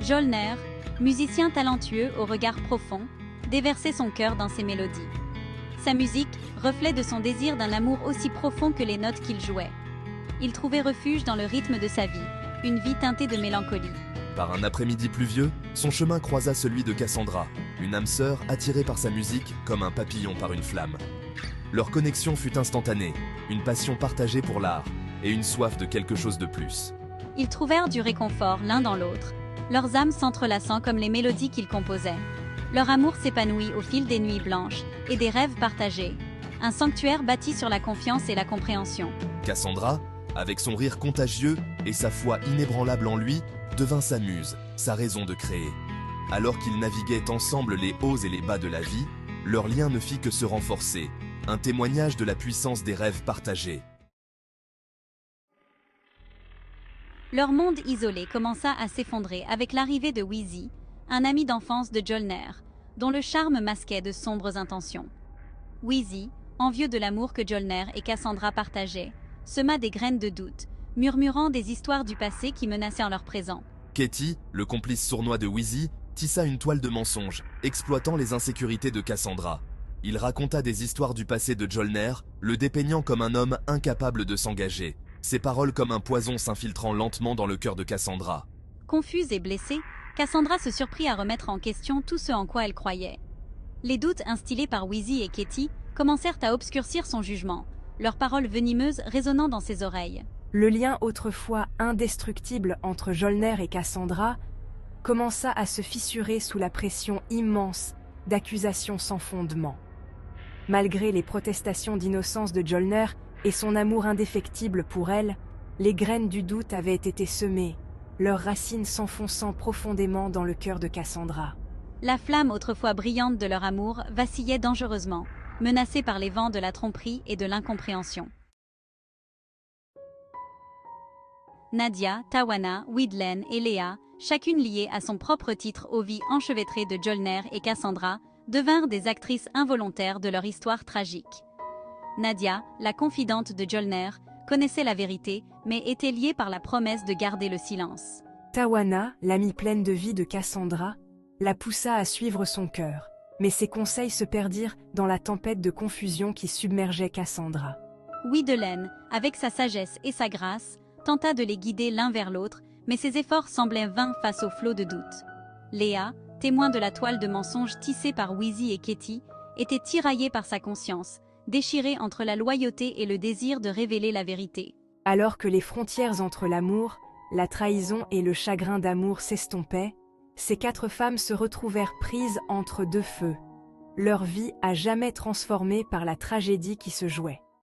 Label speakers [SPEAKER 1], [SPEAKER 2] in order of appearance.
[SPEAKER 1] Jolner, musicien talentueux au regard profond, déversait son cœur dans ses mélodies. Sa musique, reflet de son désir d'un amour aussi profond que les notes qu'il jouait. Il trouvait refuge dans le rythme de sa vie, une vie teintée de mélancolie.
[SPEAKER 2] Par un après-midi pluvieux, son chemin croisa celui de Cassandra, une âme sœur attirée par sa musique comme un papillon par une flamme. Leur connexion fut instantanée, une passion partagée pour l'art et une soif de quelque chose de plus.
[SPEAKER 1] Ils trouvèrent du réconfort l'un dans l'autre, leurs âmes s'entrelaçant comme les mélodies qu'ils composaient. Leur amour s'épanouit au fil des nuits blanches et des rêves partagés, un sanctuaire bâti sur la confiance et la compréhension.
[SPEAKER 2] Cassandra, avec son rire contagieux et sa foi inébranlable en lui, devint sa muse, sa raison de créer. Alors qu'ils naviguaient ensemble les hauts et les bas de la vie, leur lien ne fit que se renforcer, un témoignage de la puissance des rêves partagés.
[SPEAKER 1] Leur monde isolé commença à s'effondrer avec l'arrivée de Wheezy, un ami d'enfance de Jolner, dont le charme masquait de sombres intentions. Wheezy, envieux de l'amour que Jolner et Cassandra partageaient, sema des graines de doute, murmurant des histoires du passé qui menaçaient leur présent.
[SPEAKER 2] Katie, le complice sournois de Wheezy, tissa une toile de mensonges, exploitant les insécurités de Cassandra. Il raconta des histoires du passé de Jolner, le dépeignant comme un homme incapable de s'engager, ses paroles comme un poison s'infiltrant lentement dans le cœur de Cassandra.
[SPEAKER 1] Confuse et blessée, Cassandra se surprit à remettre en question tout ce en quoi elle croyait. Les doutes instillés par Wheezy et Katie commencèrent à obscurcir son jugement, leurs paroles venimeuses résonnant dans ses oreilles.
[SPEAKER 3] Le lien autrefois indestructible entre Jolner et Cassandra commença à se fissurer sous la pression immense d'accusations sans fondement. Malgré les protestations d'innocence de Jolner et son amour indéfectible pour elle, les graines du doute avaient été semées, leurs racines s'enfonçant profondément dans le cœur de Cassandra.
[SPEAKER 1] La flamme autrefois brillante de leur amour vacillait dangereusement, menacée par les vents de la tromperie et de l'incompréhension. Nadia, Tawana, Widlen et Léa, chacune liée à son propre titre aux vies enchevêtrées de Jolner et Cassandra, devinrent des actrices involontaires de leur histoire tragique. Nadia, la confidente de Jolner, connaissait la vérité, mais était liée par la promesse de garder le silence.
[SPEAKER 3] Tawana, l'amie pleine de vie de Cassandra, la poussa à suivre son cœur, mais ses conseils se perdirent dans la tempête de confusion qui submergeait Cassandra.
[SPEAKER 1] Widlen, avec sa sagesse et sa grâce, tenta de les guider l'un vers l'autre, mais ses efforts semblaient vains face au flot de doute. Léa, témoin de la toile de mensonges tissée par Wheezy et Katie, était tiraillée par sa conscience, déchirée entre la loyauté et le désir de révéler la vérité.
[SPEAKER 3] Alors que les frontières entre l'amour, la trahison et le chagrin d'amour s'estompaient, ces 4 femmes se retrouvèrent prises entre 2 feux, leur vie à jamais transformée par la tragédie qui se jouait.